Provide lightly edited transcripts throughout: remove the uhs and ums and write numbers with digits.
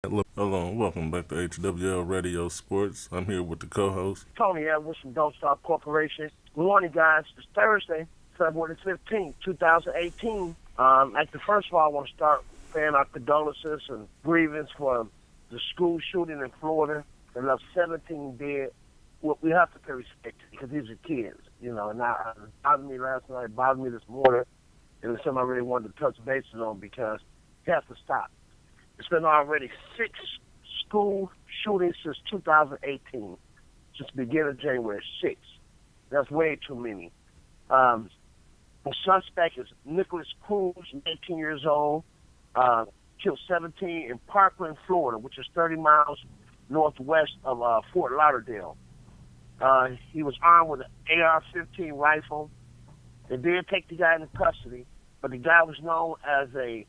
Hello, welcome back to HWL Radio Sports. I'm here with the co-host. Tony Edwards from Don't Stop Corporation. Good morning, guys. It's Thursday, February 15th, 2018. First of all, I want to start paying our condolences and grievance for the school shooting in Florida that left 17 dead. Well, we have to pay respect because these are kids, and it bothered me last night, it bothered me this morning, and it's something I really wanted to touch bases on because it has to stop. It's been already 6 school shootings since 2018. Since the beginning of January, 6. That's way too many. The suspect is Nicholas Cruz, 18 years old, killed 17 in Parkland, Florida, which is 30 miles northwest of Fort Lauderdale. He was armed with an AR-15 rifle. They did take the guy into custody, but the guy was known as a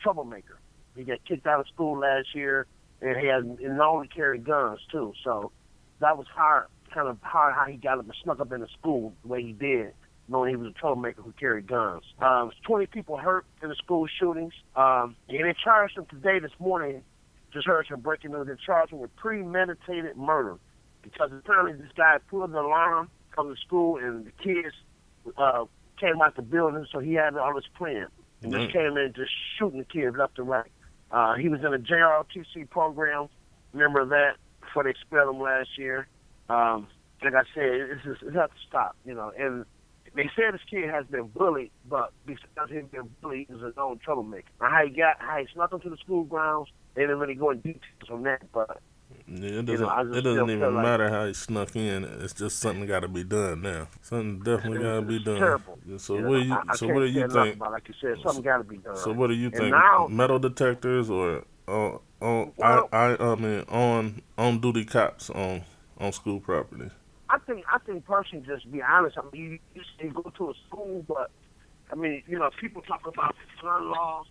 troublemaker. He got kicked out of school last year, and he had known to carry guns too. So that was kind of hard how he got up and snuck up in the school the way he did, knowing he was a troublemaker who carried guns. 20 people hurt in the school shootings, and they charged him today, this morning. Just heard some breaking news. They charged him with premeditated murder because apparently this guy pulled the alarm from the school, and the kids came out the building, so he had all his plan. And just came in just shooting the kids left and right. He was in a JROTC program, remember that, before they expelled him last year. Like I said, it has to stop, And they say this kid has been bullied, but because he's been bullied, he's a known troublemaker. Now, how he snuck into the school grounds, they didn't really go into details on that, but yeah, it doesn't even matter how he snuck in. It's just something got to be done now. Something definitely got to be done. Terrible. So what do you think? About, like you said, something got to be done. So what do you think? Now, metal detectors or on duty cops on school property? I think personally, just be honest. I mean, you go to a school, but I mean, people talk about gun laws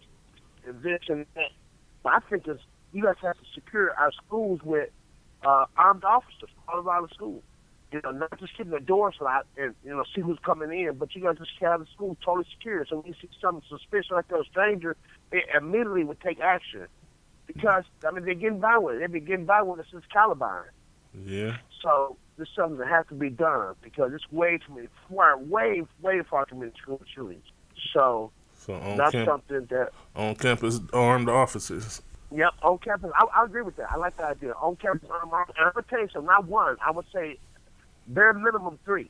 and this and that, but I think you guys have to secure our schools with armed officers all around the school. Not just keeping the doors locked and see who's coming in, but you guys just have the school totally secure. So when you see something suspicious like that, a stranger, they immediately would take action because they're getting by with it. They've been getting by with it since Columbine. Yeah. So this is something that has to be done because it's way too many, way far too many school shootings. So that's something that on campus armed officers. Yep, on campus. I agree with that. I like that idea. On campus armed officers. And I'm gonna tell you something. Not one. I would say bare minimum 3.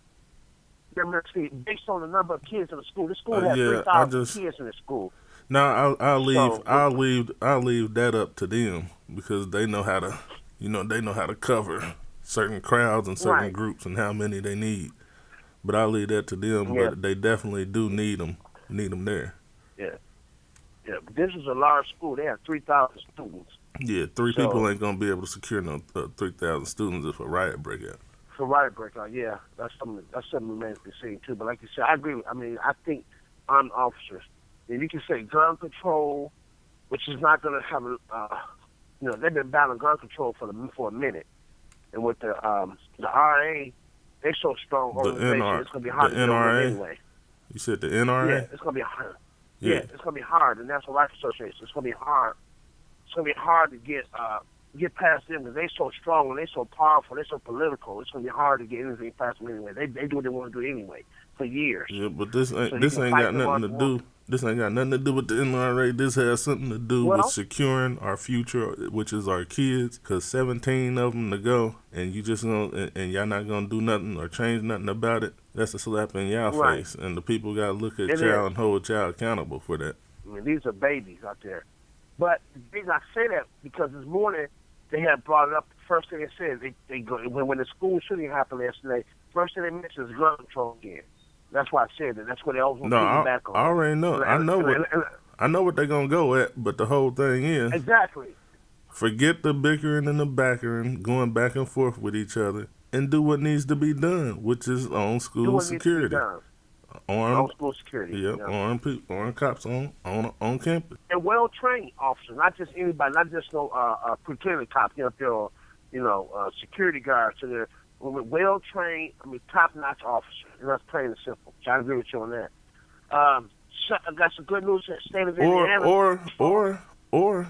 Based on the number of kids in the school. The school has 3,000 kids in the school. Now I'll leave that up to them because they know how to cover certain crowds and certain groups and how many they need. But I'll leave that to them. Yeah. But they definitely do need them there. Yeah, but this is a large school. They have 3,000 students. Yeah, three people ain't gonna be able to secure no 3,000 students if a riot break out. If a riot break out, yeah, that's something remains to be seen too. But like you said, I agree. I think armed officers. And you can say gun control, which is not gonna have they've been battling gun control for a minute, and with the RA, they're so strong. It's gonna be hard to do anyway. You said the NRA? Yeah, it's gonna be hard. Yeah, it's gonna be hard. The National Rifle Association. It's gonna be hard. It's gonna be hard to get past them because they're so strong and they're so powerful. They're so political. It's gonna be hard to get anything past them anyway. They do what they want to do anyway for years. Yeah, but this ain't got nothing to do. This ain't got nothing to do with the NRA. This has something to do with securing our future, which is our kids. Cause 17 of them to go, and y'all not gonna do nothing or change nothing about it. That's a slap in y'all face, and the people gotta look at y'all and hold y'all accountable for that. These are babies out there. But the reason I say that because this morning they had brought it up. First thing they said, they go when the school shooting happened yesterday. First thing they mentioned is gun control again. That's why I said that. That's what they always want to back on. I already know. I know what they're gonna go at. But the whole thing is exactly. Forget the bickering and the backering, going back and forth with each other, and do what needs to be done, which is on school security. On school security. Yep, armed cops on campus. And well-trained officers, not just anybody, not just pretending cops, security guards. So they're well-trained, top-notch officers. And that's plain and simple. So I agree with you on that. I got some good news at the state of Indiana. Or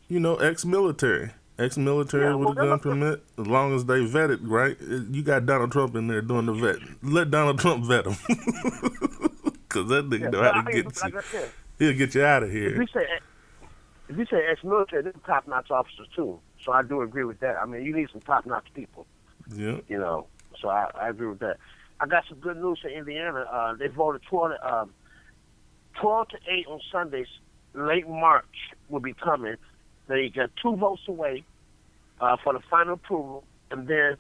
ex-military. Ex-military with a gun permit, as long as they vetted, right? You got Donald Trump in there doing the vet. Let Donald Trump vet him. Because that nigga know how to get you. Like I said, He'll get you out of here. If you say ex-military, they're top-notch officers, too. So I do agree with that. I mean, you need some top-notch people. Yeah. So I agree with that. I got some good news for Indiana. They voted 12 to 8 on Sundays. Late March will be coming. They got 2 votes away for the final approval, and then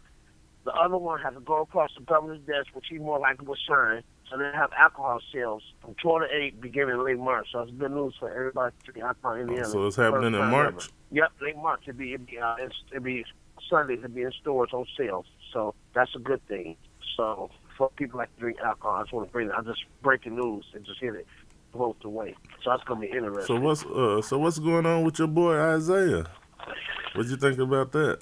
the other one has to go across the governor's desk, which he more likely will sign. So they have alcohol sales from 12 to 8 beginning in late March. So it's good news for everybody drinking alcohol in Indiana. So it's happening in March? Ever. Yep, late March. It'll be Sundays. It'll be in stores on sales. So that's a good thing. So for people like to drink alcohol, I just want to bring it. I'm just breaking news and just hit it both away. So that's gonna be interesting. So what's going on with your boy Isaiah? What'd you think about that?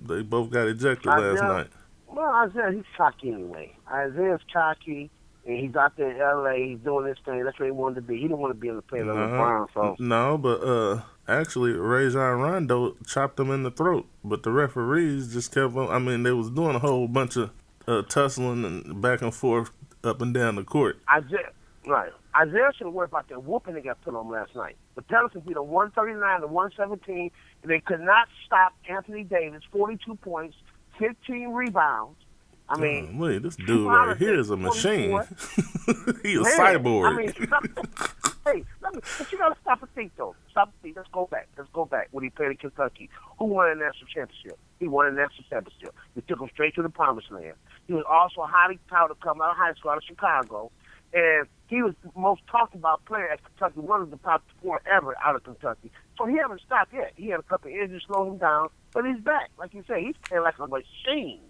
They both got ejected last night. Well, Isaiah, he's cocky anyway. Isaiah's cocky, and he's out there in L.A. He's doing this thing. That's where he wanted to be. He didn't want to be in the play of LeBron. So. No, but actually, Rajon Rondo chopped him in the throat. But the referees just kept on. I mean, they was doing a whole bunch of tussling and back and forth up and down the court. Isaiah should have worried about that whooping they got put on last night. The Pelicans beat them 139 to 117, and they could not stop Anthony Davis, 42 points, 15 rebounds. I mean, wait, this dude right here is a machine. He a cyborg. I mean, but you gotta stop and think though. Stop and think. Let's go back. When he played in Kentucky, who won a national championship? He won a national championship. We took him straight to the promised land. He was also a highly touted coming out of high school out of Chicago, and he was the most talked about player at Kentucky, one of the top 4 ever out of Kentucky. So he hasn't stopped yet. He had a couple of injuries slow him down, but he's back. Like you say, he's playing like a machine.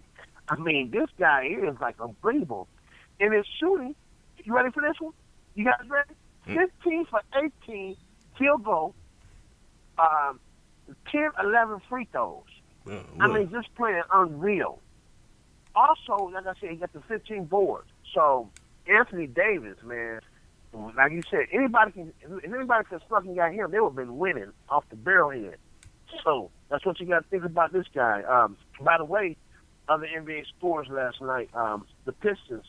I mean, this guy is like unbelievable. And his shooting, you ready for this one? You guys ready? 15 for 18 field goal, 10, 11 free throws. I mean, just playing unreal. Also, like I said, he got the 15 boards. So Anthony Davis, man, like you said, if anybody could snuck and got him, they would have been winning off the barrel head. So that's what you got to think about this guy. By the way, other NBA scores last night, the Pistons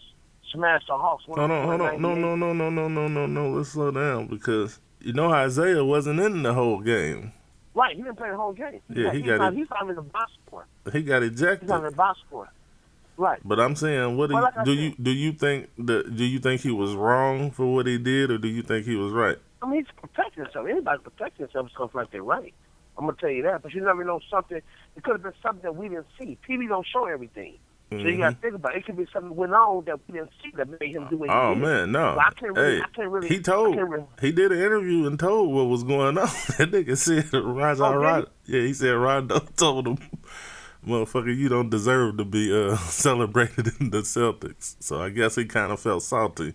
smashed the Hawks. Hold on. No. Let's slow down because Isaiah wasn't in the whole game. Right, he didn't play the whole game. He's not in the box score. He got ejected. He's not in the box score. Right. But I'm saying, do you think he was wrong for what he did, or do you think he was right? I mean, he's protecting himself. Anybody protecting themselves is like they're right. I'm gonna tell you that. But you never know something. It could have been something that we didn't see. TV don't show everything, so you gotta think about it. It could be something went on that we didn't see that made him do what he did. Oh man, no. So I can't really. He did an interview and told what was going on. That nigga said Rondo. Yeah, he said Rondo told him, motherfucker, you don't deserve to be celebrated in the Celtics. So I guess he kind of felt salty.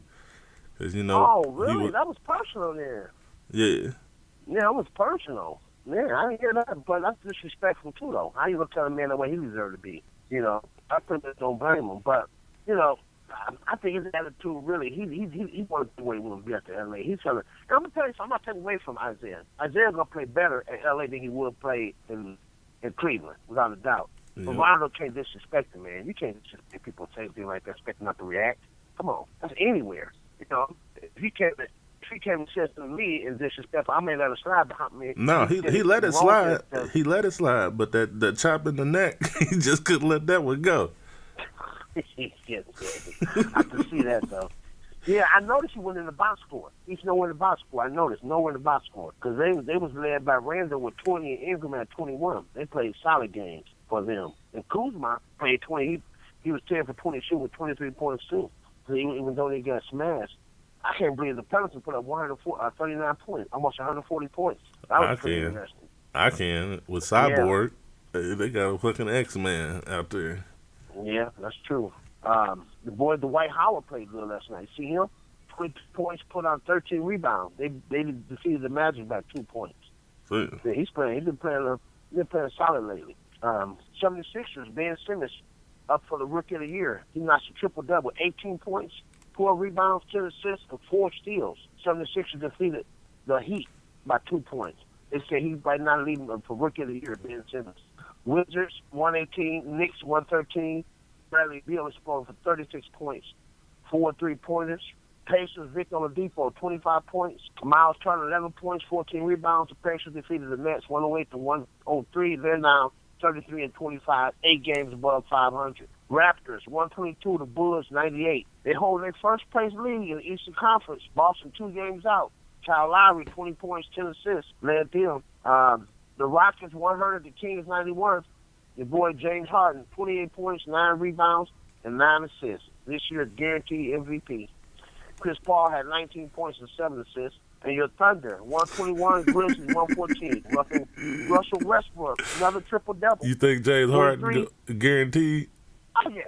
Cause, oh, really? That was personal there. Yeah. Yeah, it was personal. Yeah, I didn't hear that, but that's disrespectful, too, though. How you going to tell a man the way he deserved to be? I pretty much don't blame him. But, I think his attitude, really, he wanted to do what he wanted to be at the L.A. He's trying to, and I'm going to tell you something, I'm not taking away from Isaiah. Isaiah's going to play better at L.A. than he would play in Cleveland, without a doubt. Yeah. But Rondo can't disrespect him, man. You can't disrespect people say anything like that, expect them not to react. Come on. That's anywhere. If he can't say to me and disrespectful, I may let it slide behind me. No, he let it slide. He let it slide, but that chop in the neck, he just couldn't let that one go. Yes, I can see that, though. Yeah, I noticed he went in the box score. He's nowhere in the box score. I noticed nowhere in the box score because they was led by Randall with 20 and Ingram at 21. They played solid games for them. And Kuzma played 20. He was 10 for 22 with 23 points too. So even though they got smashed, I can't believe the Pelicans put up 39 points, almost 140 points. That was pretty interesting. I can. With Cyborg, they got a fucking X-Man out there. Yeah, that's true. The boy Dwight Howard played good last night. See him? 20 points, put on 13 rebounds. They defeated the Magic by 2 points. Yeah, he's been playing solid lately. 76ers, Ben Simmons, up for the Rookie of the Year. He notched a triple-double, 18 points, 4 rebounds, 10 assists, and 4 steals. 76ers defeated the Heat by 2 points. They say he's right now leading for Rookie of the Year, Ben Simmons. Wizards, 118. Knicks, 113. Bradley Beal is scoring for 36 points, 4 3-pointers. Pacers, Victor Oladipo, 25 points. Miles Turner, 11 points, 14 rebounds. The Pacers defeated the Nets 108-103. They're now 33-25, 8 games above 500. Raptors, 122. The Bulls, 98. They hold their first place lead in the Eastern Conference. Boston, 2 games out. Kyle Lowry, 20 points, 10 assists, led them. The Rockets, 100. The Kings, 91. Your boy James Harden, 28 points, 9 rebounds, and 9 assists. This year, guaranteed MVP. Chris Paul had 19 points and 7 assists. And your Thunder, 121, Grizzlies, 114. Russell Westbrook, another triple-double. You think James Harden guaranteed? Oh yeah.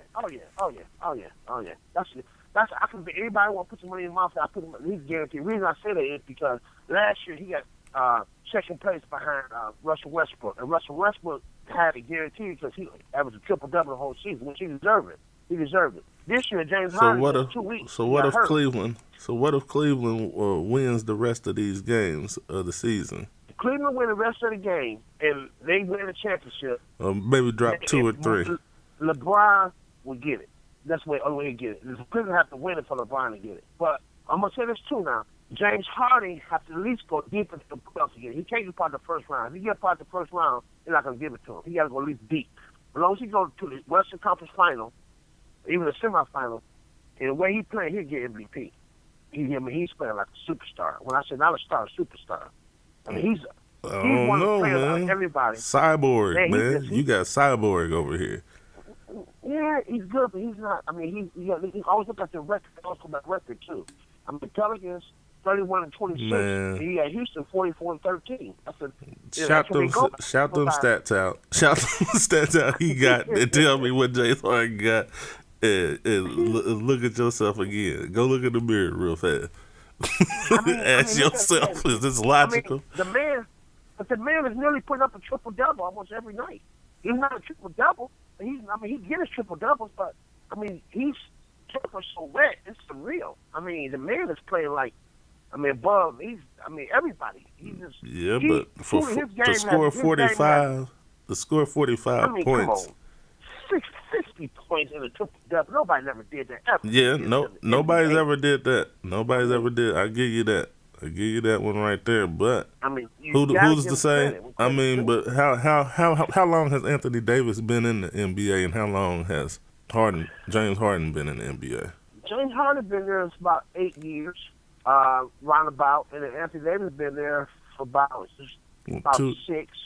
That's it. I can. Everybody want to put some money in his mouth. I put him. He's guaranteed. The reason I say that is because last year he got second place behind Russell Westbrook, and Russell Westbrook had a guarantee because he averaged a triple-double the whole season, which he deserved it. He deserved it. This year, James Harden in 2 weeks. So what if Cleveland? So what if Cleveland wins the rest of these games of the season? Cleveland win the rest of the game, and they win the championship. Maybe drop 2 or 3. LeBron will get it. That's the only way to get it. Cleveland have to win it for LeBron to get it. But I'm gonna say this too now. James Harden has to at least go deep into the playoffs again. He can't get part of the first round. If he gets part of the first round, they're not gonna give it to him. He got to go at least deep. As long as he goes to the Western Conference Final, even the semifinal, and the way he playing, he'll get MVP. He's playing like a superstar. When I say not a star, a superstar. I mean, he's one of the players like everybody. Cyborg, man. You got Cyborg over here. Yeah, he's good, but he's not. I mean, he always look at the record. Also that record too. I mean, Pelicans 31-26. Man. He had Houston 44-13. Shout them stats out. Shout them stats out. He got and tell me what James Harden got. And look at yourself again. Go look in the mirror real fast. Ask yourself, is this logical? The man is nearly putting up a triple-double almost every night. He's not a triple-double. He get his triple-doubles, but, I mean, he's so wet. It's surreal. I mean, the man is playing like, above. Everybody. But to score 45, points. 60 points in a triple-double. Nobody never did that ever. Yeah, nobody's ever did that. Nobody's ever did. I give you that. I give you that one right there. But who's to say? I mean, but how long has Anthony Davis been in the NBA, and how long has James Harden been in the NBA? James Harden been there for about 8 years, roundabout, and then Anthony Davis been there for about 5, 6.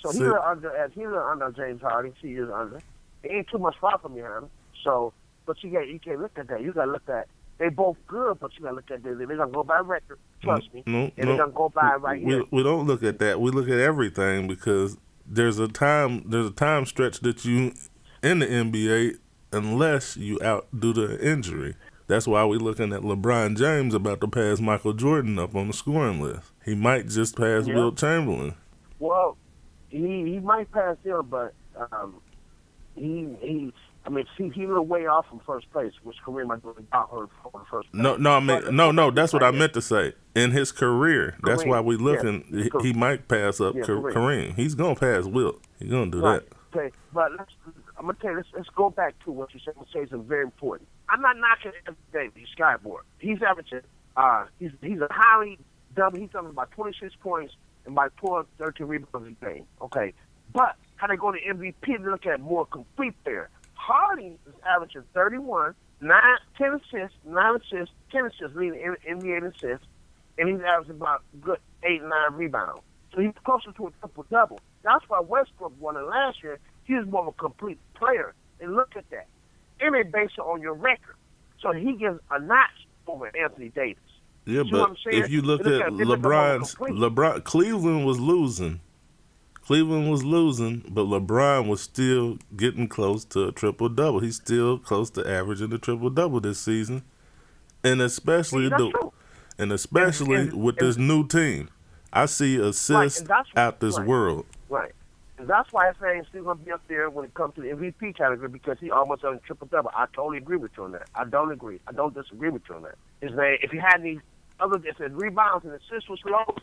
So he's under James Harden. 2 years under. It ain't too much far from behind him. So, but you can't look at that. You got to look at. They both good, but you got to look at that. They're gonna go by record. Trust me. They're gonna go by right here. We don't look at that. We look at everything because there's a time stretch that you in the NBA unless you outdo the injury. That's why we're looking at LeBron James about to pass Michael Jordan up on the scoring list. He might just pass Wilt Chamberlain. Well, he might pass him, but he's a little way off from first place, which Kareem might be out for the first place. No, that's what I meant to say. In his career, that's why we're looking. He might pass up Kareem. He's gonna pass Wilt. He's gonna do that. Okay, but I'm gonna tell you. Let's go back to what you said. I'm gonna say something very important. I'm not knocking Anthony Davis, Skyboard. He's averaging. He's a highly double. He's averaging about 26 points and by 13 rebounds a game. Okay, but how they go to MVP? They look at more complete there. Harden is averaging 31, 10 assists, 10 assists, leading NBA assists, and he's averaging about good 8, 9 rebounds. So he's closer to a triple-double. That's why Westbrook won it last year. He was more of a complete player. And look at that. And they base it on your record. So he gets a notch over Anthony Davis. Yeah, but if you look at LeBron, Cleveland was losing. But LeBron was still getting close to a triple-double. He's still close to averaging a triple-double this season. And especially with this new team. I see assists out this world. Right. And that's why I'm saying he's still going to be up there when it comes to the MVP category because he almost on a triple-double. I totally agree with you on that. I don't disagree with you on that. If he had any other than his rebounds and assists was low,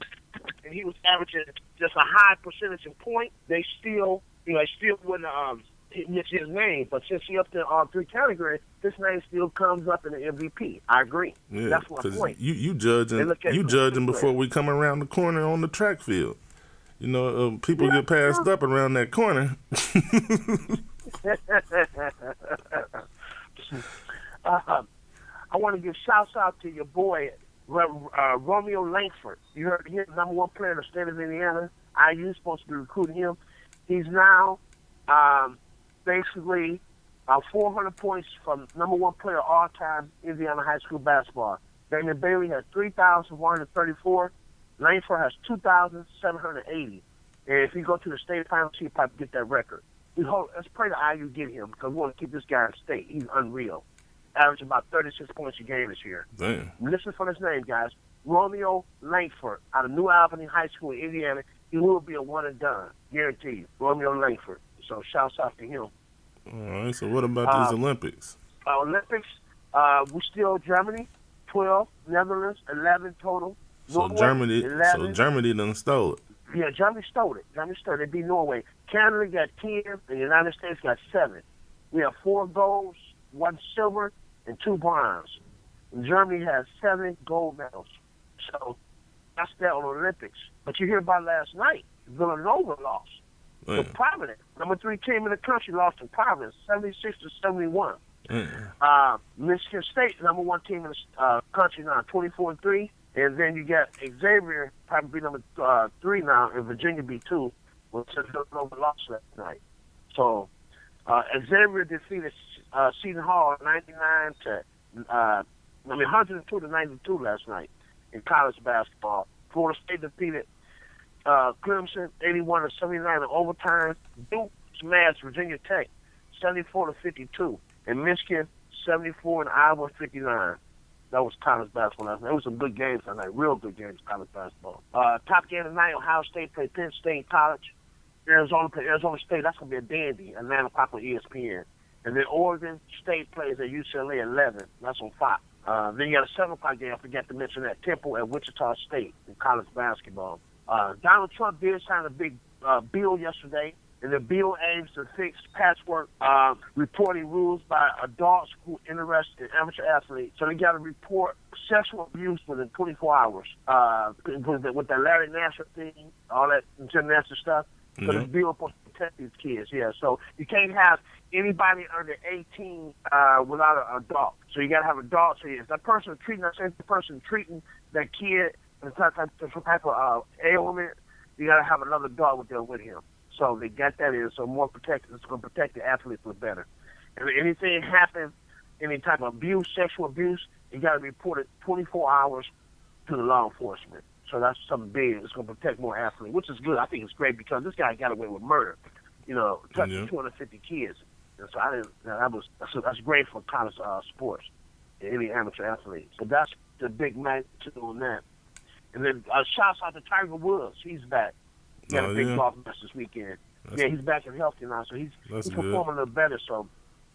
and he was averaging just a high percentage in point, they still wouldn't mention his name. But since he up there all three categories, his name still comes up in the MVP. I agree. Yeah, that's my point. You judging before we come around the corner on the track field. You know, people get passed up around that corner. I want to give shouts out to your boy, Romeo Langford. You heard he's the number one player in the state of Indiana. IU's supposed to be recruiting him. He's now basically 400 points from number one player all time Indiana high school basketball. Damian Bailey has 3,134. Langford has 2,780. And if you go to the state finals, he'll probably get that record. Let's pray to IU get him because we want to keep this guy in state. He's unreal. Averaged about 36 points a game this year. Damn. Listen for his name, guys. Romeo Langford out of New Albany High School in Indiana. He will be a one and done, guaranteed. Romeo Langford. So shouts out to him. All right. So what about these Olympics? Olympics, we still Germany, 12, Netherlands, 11 total. So Norway, Germany, 11. Germany done stole it. Yeah, Germany stole it. They beat Norway. Canada got 10, and the United States got 7. We have 4 golds, 1 silver, and 2 bronze. And Germany has 7 gold medals. So that's that on Olympics. But you hear about last night, Villanova lost. Yeah. To Providence, number 3 team in the country, lost to Providence, 76-71. Michigan State, number 1 team in the country now, 24-3. And then you got Xavier, probably number 3 now, and Virginia B2, which is Villanova lost last night. So Xavier defeated Seton Hall 102 to 92 last night in college basketball. Florida State defeated Clemson 81-79 in overtime. Duke smashed Virginia Tech 74-52, and Michigan 74 and Iowa 59. That was college basketball last night. There was some good games last night, real good games college basketball. Top game tonight, Ohio State played Penn State College. Arizona played Arizona State. That's going to be a dandy at 9 o'clock on ESPN. And then Oregon State plays at UCLA at 11. That's on Fox. Then you got a 7 o'clock game. I forgot to mention that. Temple at Wichita State in college basketball. Donald Trump did sign a big bill yesterday, and the bill aims to fix patchwork reporting rules by adults who interest in amateur athletes. So they got to report sexual abuse within 24 hours. With that Larry Nassar thing, all that international stuff. So this bill is supposed to protect these kids, yeah. So you can't have anybody under 18 without an adult. So you got to have adults. So if that person treating that kid with some type of ailment, you got to have another adult with them with him. So they got that in. So more protected. It's going to protect the athletes a little better. And if anything happens, any type of abuse, sexual abuse, you got to report it 24 hours to the law enforcement. So that's something big. It's going to protect more athletes, which is good. I think it's great because this guy got away with murder. Touching 250 kids. And so that's great for college sports and any amateur athletes. So that's the big magnitude on that. And then shouts out to Tiger Woods. He's back. He had a big golf match this weekend. He's back and healthy now, so he's performing a little better. So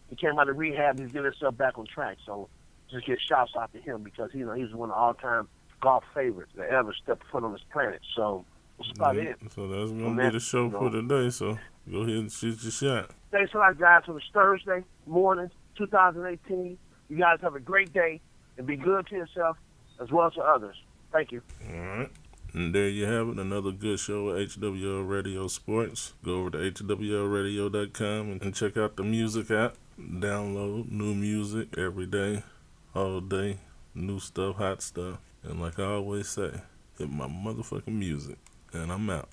he came out of rehab. He's getting himself back on track. So just give shouts out to him because he's one of the all-time golf favorites that ever stepped foot on this planet. So that's about it. So that's going to be the show for today. So go ahead and shoot your shot. Thanks a lot, guys. So it's Thursday morning, 2018. You guys have a great day and be good to yourself as well as to others. Thank you. All right. And there you have it, another good show at HWL Radio Sports. Go over to hwlradio.com and check out the music app. Download new music every day, all day, new stuff, hot stuff. And like I always say, hit my motherfucking music. And I'm out.